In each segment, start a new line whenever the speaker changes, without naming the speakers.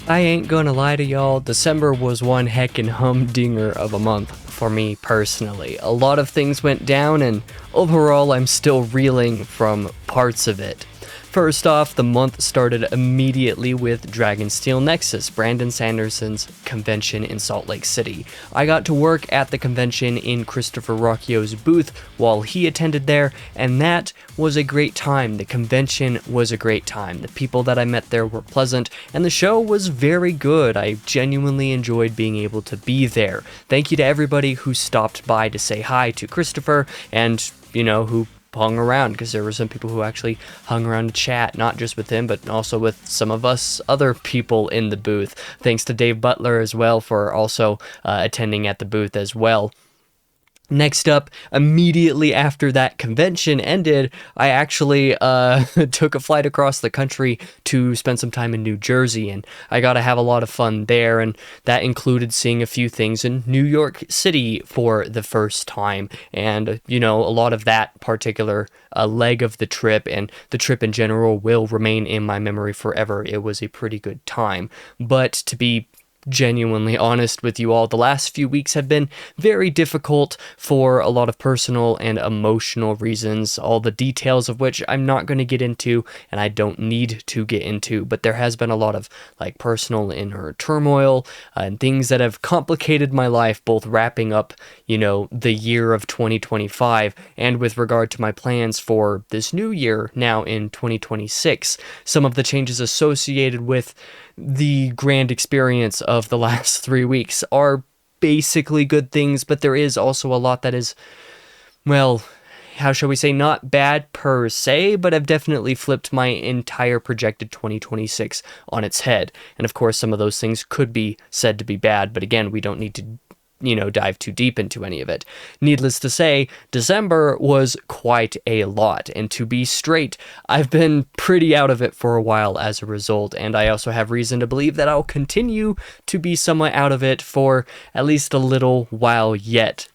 I ain't gonna lie to y'all, December was one heckin' humdinger of a month for me personally. A lot of things went down, and overall I'm still reeling from parts of it. First off, the month started immediately with Dragonsteel Nexus, Brandon Sanderson's convention in Salt Lake City. I got to work at the convention in Christopher Rocchio's booth while he attended there, and that was a great time. The convention was a great time. The people that I met there were pleasant, and the show was very good. I genuinely enjoyed being able to be there. Thank you to everybody who stopped by to say hi to Christopher and, who hung around, because there were some people who actually hung around to chat, not just with him, but also with some of us other people in the booth. Thanks to Dave Butler as well for also attending at the booth as well. Next up, immediately after that convention ended, I actually took a flight across the country to spend some time in New Jersey, and I got to have a lot of fun there, and that included seeing a few things in New York City for the first time, and, a lot of that particular leg of the trip, and the trip in general will remain in my memory forever. It was a pretty good time, but to be genuinely honest with you all, the last few weeks have been very difficult for a lot of personal and emotional reasons, all the details of which I'm not going to get into and I don't need to get into, but there has been a lot of personal inner turmoil and things that have complicated my life, both wrapping up the year of 2025 and with regard to my plans for this new year now in 2026. Some of the changes associated with the grand experience of the last 3 weeks are basically good things, but there is also a lot that is, well, how shall we say, not bad per se, but have definitely flipped my entire projected 2026 on its head. And of course, some of those things could be said to be bad, but again, we don't need to dive too deep into any of it. Needless to say, December was quite a lot, and to be straight, I've been pretty out of it for a while as a result, and I also have reason to believe that I'll continue to be somewhat out of it for at least a little while yet.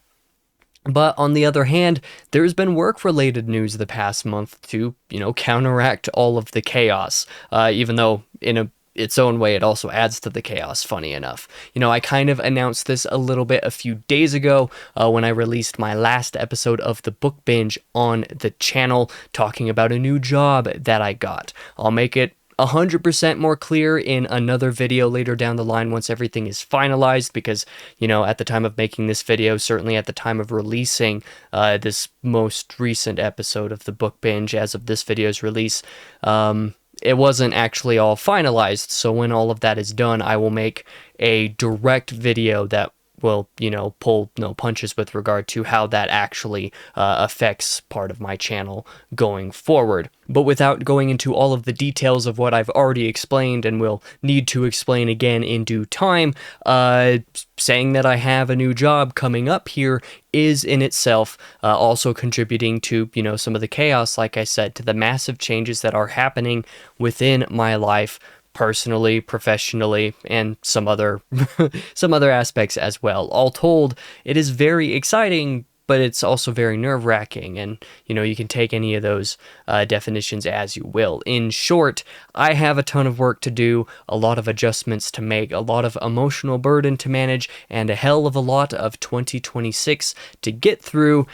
But on the other hand, there's been work-related news the past month to, counteract all of the chaos, even though in its own way, it also adds to the chaos, funny enough. I kind of announced this a little bit a few days ago when I released my last episode of the book binge on the channel, talking about a new job that I got. I'll make it 100% more clear in another video later down the line once everything is finalized, because, at the time of making this video, certainly at the time of releasing this most recent episode of the book binge as of this video's release, it wasn't actually all finalized, so when all of that is done, I will make a direct video that will, pull no punches with regard to how that actually affects part of my channel going forward. But without going into all of the details of what I've already explained and will need to explain again in due time, saying that I have a new job coming up here is in itself also contributing to, some of the chaos, like I said, to the massive changes that are happening within my life, personally, professionally, and some other aspects as well. All told, it is very exciting, but it's also very nerve-wracking, and you can take any of those definitions as you will. In short, I have a ton of work to do, a lot of adjustments to make, a lot of emotional burden to manage, and a hell of a lot of 2026 to get through.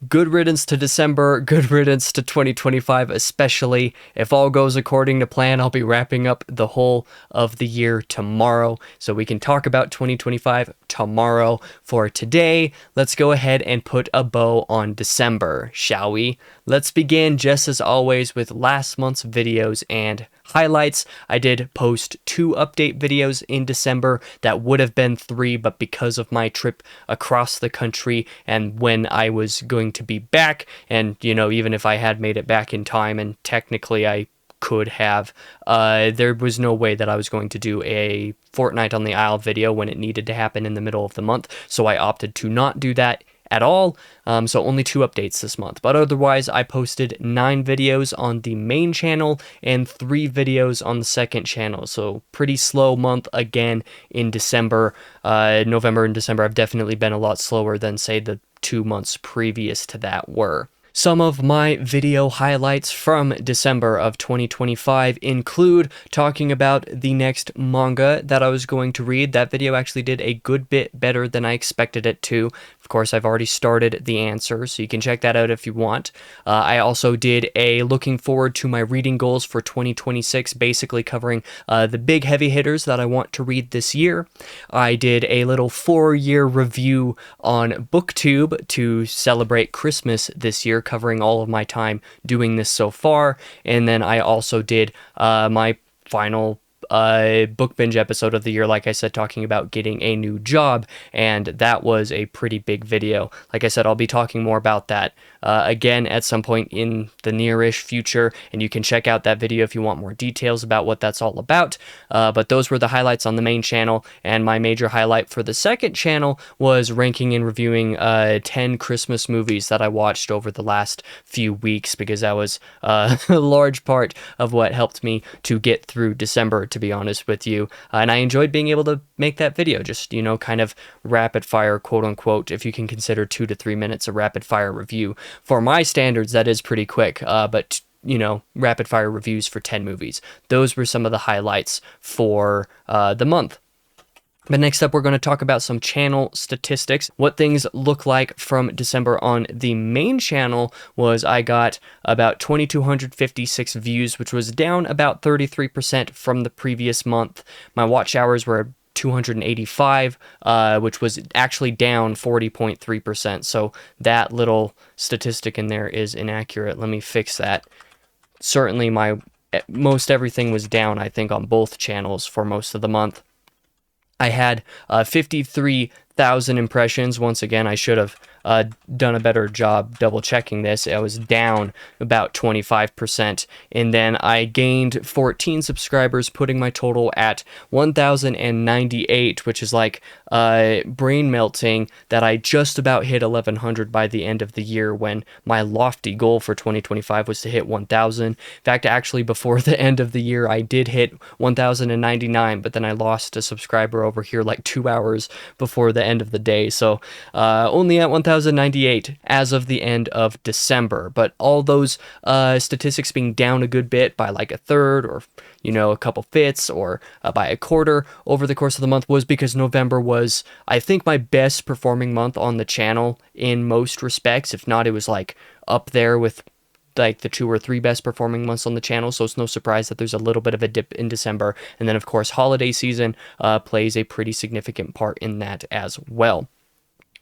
Good riddance to December, good riddance to 2025 especially. If all goes according to plan, I'll be wrapping up the whole of the year tomorrow, so we can talk about 2025 tomorrow. For today, let's go ahead and put a bow on December, shall we? Let's begin, just as always, with last month's videos and highlights. I did post 2 update videos in December. That would have been 3, but because of my trip across the country and when I was going to be back, and even if I had made it back in time, and technically I could have, there was no way that I was going to do a Fortnite on the Isle video when it needed to happen in the middle of the month, so I opted to not do that at all, so only 2 updates this month. But otherwise, I posted 9 videos on the main channel and 3 videos on the second channel, so pretty slow month again in December. November and December have definitely been a lot slower than, say, the 2 months previous to that were. Some of my video highlights from December of 2025 include talking about the next manga that I was going to read. That video actually did a good bit better than I expected it to. Of course, I've already started the answer, so you can check that out if you want. I also did a looking forward to my reading goals for 2026, basically covering the big heavy hitters that I want to read this year. I did a little 4-year review on BookTube to celebrate Christmas this year, covering all of my time doing this so far. And then I also did my final book binge episode of the year, like I said, talking about getting a new job, and that was a pretty big video. Like I said, I'll be talking more about that again at some point in the nearish future, and you can check out that video if you want more details about what that's all about. But those were the highlights on the main channel, and my major highlight for the second channel was ranking and reviewing 10 Christmas movies that I watched over the last few weeks, because that was a large part of what helped me to get through December, to be honest with you. And I enjoyed being able to make that video, just, you know, kind of rapid fire, quote unquote, if you can consider 2 to 3 minutes a rapid fire review. For my standards, that is pretty quick, but you know, rapid fire reviews for 10 movies. Those were some of the highlights for the month. But next up, we're going to talk about some channel statistics. What things look like from December on the main channel was I got about 2,256 views, which was down about 33% from the previous month. My watch hours were 285, which was actually down 40.3%. So that little statistic in there is inaccurate. Let me fix that. Certainly most everything was down, I think, on both channels for most of the month. I had 53,000 impressions. Once again, I should have done a better job double checking this. I was down about 25%, and then I gained 14 subscribers, putting my total at 1,098, which is like brain melting that I just about hit 1,100 by the end of the year, when my lofty goal for 2025 was to hit 1,000. In fact, actually, before the end of the year, I did hit 1,099, but then I lost a subscriber over here like 2 hours before the end of the day. So only at 1,098 as of the end of December. But all those statistics being down a good bit by like a third, or, you know, a couple fifths, or by a quarter over the course of the month, was because November was, I think, my best performing month on the channel in most respects. If not, it was like up there with like the 2 or 3 best performing months on the channel. So it's no surprise that there's a little bit of a dip in December. And then, of course, holiday season plays a pretty significant part in that as well.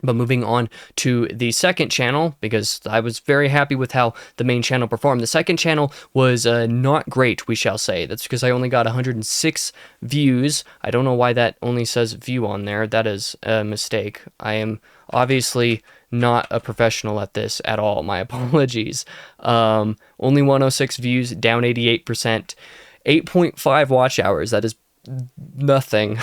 But moving on to the second channel, because I was very happy with how the main channel performed. The second channel was not great, we shall say. That's because I only got 106 views. I don't know why that only says view on there. That is a mistake. I am obviously not a professional at this at all. My apologies. Only 106 views, down 88%. 8.5 watch hours. That is nothing,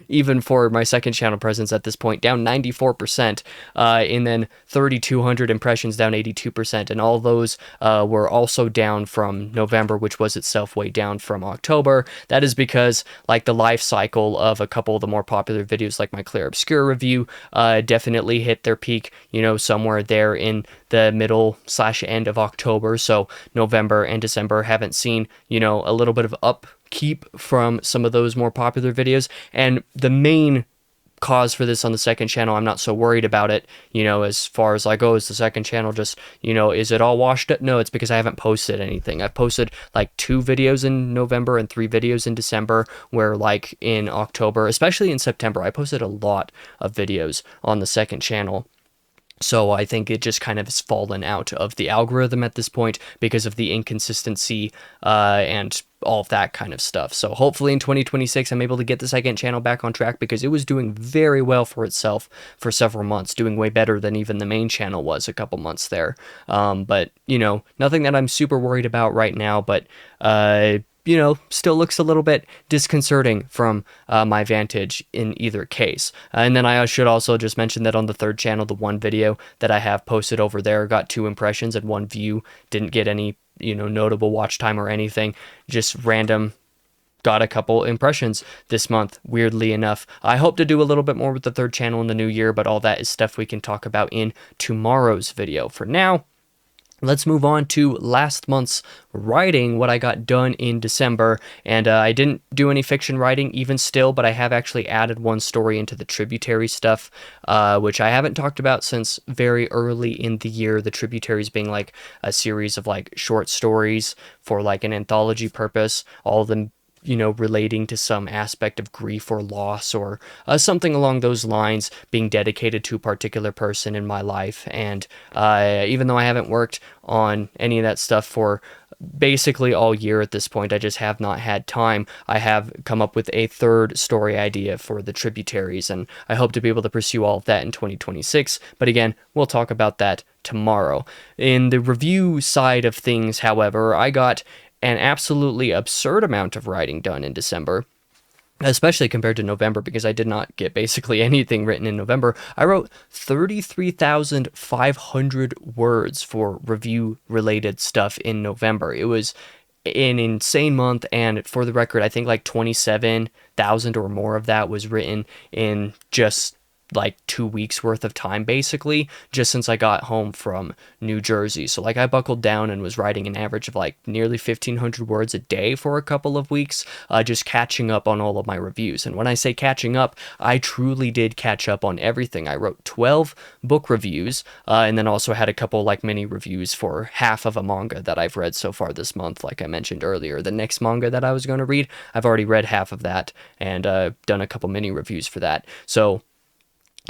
even for my second channel presence at this point, down 94%, and then 3,200 impressions, down 82%, and all those were also down from November, which was itself way down from October. That is because, like, the life cycle of a couple of the more popular videos, like my Clear Obscure review, definitely hit their peak, you know, somewhere there in the middle/end of October. So November and December haven't seen, you know, a little bit of upkeep from some of those more popular videos. And the main cause for this on the second channel, I'm not so worried about it, you know, as far as like, oh, is the second channel just, you know, is it all washed up? No, it's because I haven't posted anything. I've posted like 2 videos in November and 3 videos in December, where like in October, especially in September, I posted a lot of videos on the second channel. So I think it just kind of has fallen out of the algorithm at this point because of the inconsistency and all of that kind of stuff. So hopefully in 2026, I'm able to get the second channel back on track, because it was doing very well for itself for several months, doing way better than even the main channel was a couple months there. But, you know, nothing that I'm super worried about right now, but you know, still looks a little bit disconcerting from my vantage in either case. And then I should also just mention that on the third channel, the one video that I have posted over there got 2 impressions and 1 view, didn't get any, you know, notable watch time or anything, just random. Got a couple impressions this month, weirdly enough. I hope to do a little bit more with the third channel in the new year, but all that is stuff we can talk about in tomorrow's video. For now, Let's move on to last month's writing, what I got done in December. And I didn't do any fiction writing even still, but I have actually added one story into the tributary stuff, which I haven't talked about since very early in the year. The tributaries being like a series of like short stories for like an anthology purpose, all of them relating to some aspect of grief or loss or something along those lines, being dedicated to a particular person in my life. And even though I haven't worked on any of that stuff for basically all year at this point, I just have not had time. I have come up with a third story idea for the tributaries, and I hope to be able to pursue all of that in 2026. But again, we'll talk about that tomorrow. In the review side of things, however, I got an absolutely absurd amount of writing done in December, especially compared to November, because I did not get basically anything written in November. I wrote 33,500 words for review-related stuff in November. It was an insane month, and for the record, I think like 27,000 or more of that was written in just like 2 weeks worth of time, basically, just since I got home from New Jersey. So like I buckled down and was writing an average of like nearly 1,500 words a day for a couple of weeks, just catching up on all of my reviews. And when I say catching up, I truly did catch up on everything. I wrote 12 book reviews, and then also had a couple like mini reviews for half of a manga that I've read so far this month. Like I mentioned earlier, the next manga that I was going to read, I've already read half of that and done a couple mini reviews for that. So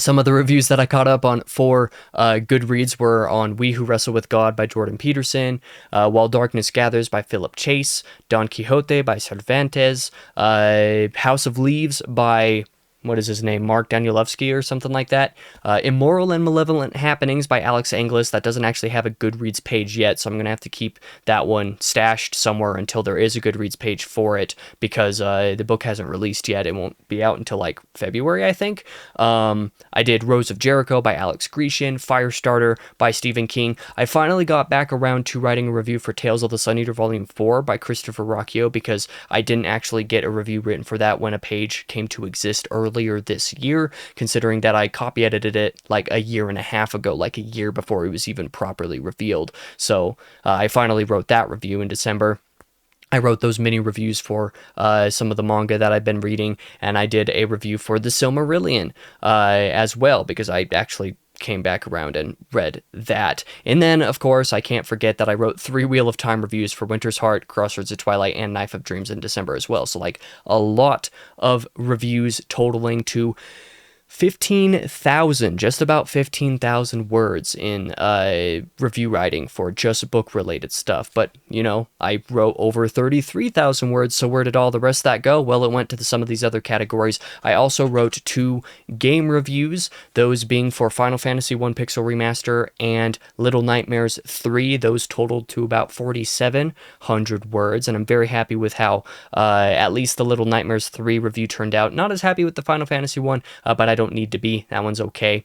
some of the reviews that I caught up on for Goodreads were on We Who Wrestle with God by Jordan Peterson, While Darkness Gathers by Philip Chase, Don Quixote by Cervantes, House of Leaves by, what is his name, Mark Danielewski or something like that, Immoral and Malevolent Happenings by Alex Anglis. That doesn't actually have a Goodreads page yet, so I'm going to have to keep that one stashed somewhere until there is a Goodreads page for it, because the book hasn't released yet. It won't be out until like February, I think. I did Rose of Jericho by Alex Grecian, Firestarter by Stephen King. I finally got back around to writing a review for Tales of the Sun Eater Volume 4 by Christopher Rocchio, because I didn't actually get a review written for that when a page came to exist earlier this year, considering that I copy edited it like a year and a half ago, like a year before it was even properly revealed. So I finally wrote that review in December. I wrote those mini reviews for some of the manga that I've been reading, and I did a review for The Silmarillion as well, because I actually came back around and read that. And then, of course, I can't forget that I wrote 3 Wheel of Time reviews for Winter's Heart, Crossroads of Twilight, and Knife of Dreams in December as well. So, like, a lot of reviews totaling to 15,000, just about 15,000 words in review writing for just book-related stuff. But, I wrote over 33,000 words, so where did all the rest of that go? Well, it went to some of these other categories. I also wrote 2 game reviews, those being for Final Fantasy 1 Pixel Remaster and Little Nightmares 3. Those totaled to about 4,700 words, and I'm very happy with how at least the Little Nightmares 3 review turned out. Not as happy with the Final Fantasy 1, but I don't need to be. That one's okay.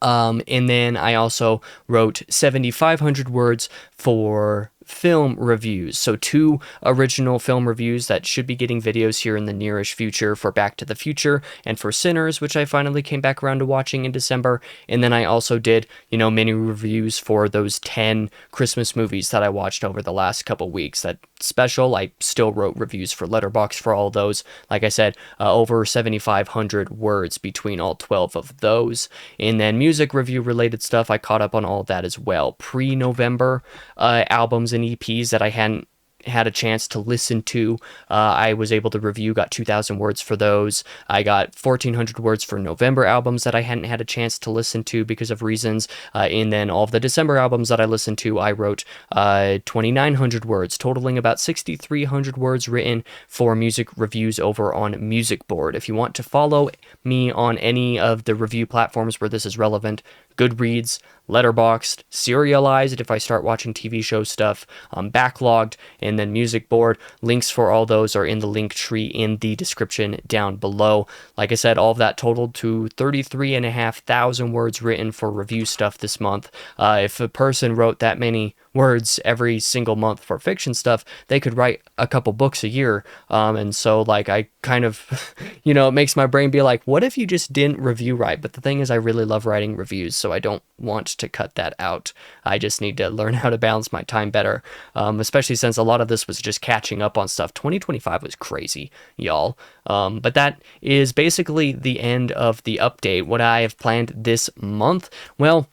And then I also wrote 7,500 words for film reviews. So 2 original film reviews that should be getting videos here in the nearish future for Back to the Future and for Sinners, which I finally came back around to watching in December. And then I also did, mini reviews for those 10 Christmas movies that I watched over the last couple weeks. That special, I still wrote reviews for Letterboxd for all those. Like I said, over 7,500 words between all 12 of those. And then music review related stuff, I caught up on all of that as well. Pre-November albums and EPs that I hadn't had a chance to listen to, I was able to review, got 2,000 words for those. I got 1,400 words for November albums that I hadn't had a chance to listen to because of reasons, and then all of the December albums that I listened to, I wrote 2,900 words, totaling about 6,300 words written for music reviews over on Music Board. If you want to follow me on any of the review platforms where this is relevant, Goodreads, Letterboxd, Serialized if I start watching TV show stuff, Backlogged, and then Music Board. Links for all those are in the link tree in the description down below. Like I said, all of that totaled to 33,500 words written for review stuff this month. If a person wrote that many words every single month for fiction stuff, they could write a couple books a year. And so like I kind of, it makes my brain be like, what if you just didn't review write? But the thing is, I really love writing reviews. so I don't want to cut that out. I just need to learn how to balance my time better, especially since a lot of this was just catching up on stuff. 2025 was crazy, y'all. But that is basically the end of the update. What I have planned this month, well,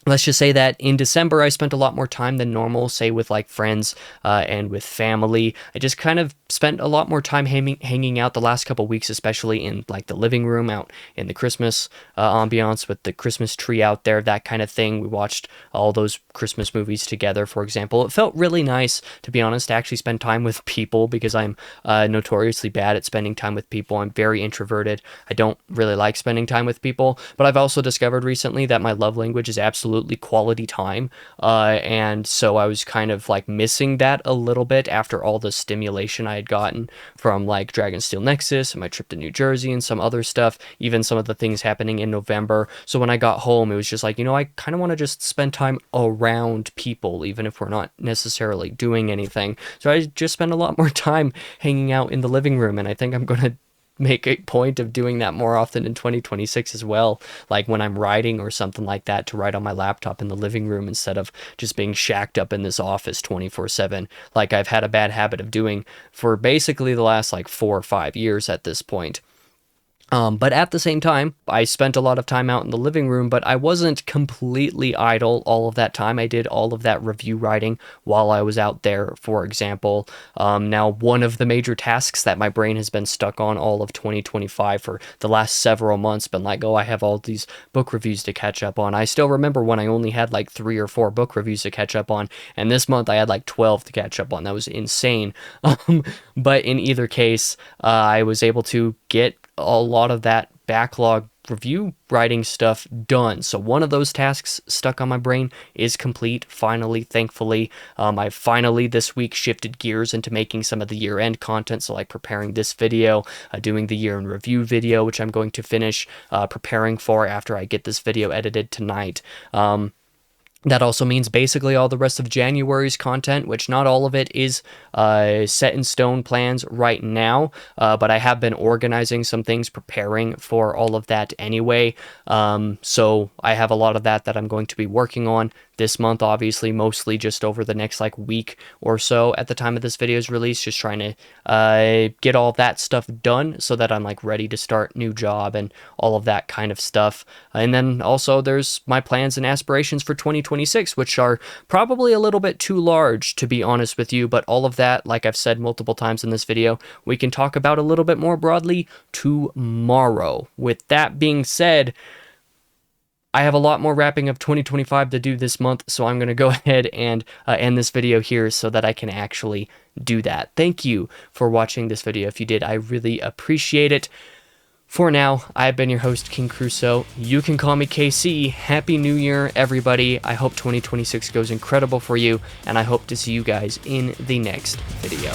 let's just say that in December, I spent a lot more time than normal, say with like friends and with family. I just kind of spent a lot more time hanging out the last couple weeks, especially in like the living room out in the Christmas ambiance with the Christmas tree out there, that kind of thing. We watched all those Christmas movies together, for example. It felt really nice, to be honest, to actually spend time with people, because I'm notoriously bad at spending time with people. I'm very introverted. I don't really like spending time with people, but I've also discovered recently that my love language is absolutely quality time, and so I was kind of like missing that a little bit after all the stimulation I had gotten from like Dragonsteel Nexus and my trip to New Jersey and some other stuff, even some of the things happening in November. So when I got home, it was just like, I kind of want to just spend time around people, even if we're not necessarily doing anything. So I just spend a lot more time hanging out in the living room, and I think I'm going to make a point of doing that more often in 2026 as well, like when I'm writing or something like that, to write on my laptop in the living room instead of just being shacked up in this office 24/7 like I've had a bad habit of doing for basically the last like 4 or 5 years at this point. But at the same time, I spent a lot of time out in the living room, but I wasn't completely idle all of that time. I did all of that review writing while I was out there, for example. Now, one of the major tasks that my brain has been stuck on all of 2025 for the last several months, been like, I have all these book reviews to catch up on. I still remember when I only had like 3 or 4 book reviews to catch up on, and this month I had like 12 to catch up on. That was insane. But in either case, I was able to get a lot of that backlog review writing stuff done. So one of those tasks stuck on my brain is complete, finally, thankfully. I finally this week shifted gears into making some of the year-end content, so like preparing this video, doing the year in review video, which I'm going to finish preparing for after I get this video edited tonight. That also means basically all the rest of January's content, which not all of it is set in stone plans right now, but I have been organizing some things, preparing for all of that anyway. So I have a lot of that I'm going to be working on this month, obviously, mostly just over the next like week or so at the time of this video's release, just trying to get all that stuff done so that I'm like ready to start new job and all of that kind of stuff. And then also there's my plans and aspirations for 2026, which are probably a little bit too large, to be honest with you, but all of that, like I've said multiple times in this video, we can talk about a little bit more broadly tomorrow. With that being said, I have a lot more wrapping up 2025 to do this month, so I'm going to go ahead and end this video here so that I can actually do that. Thank you for watching this video. If you did, I really appreciate it. For now, I've been your host, King Crusoe. You can call me KC. Happy New Year, everybody. I hope 2026 goes incredible for you, and I hope to see you guys in the next video.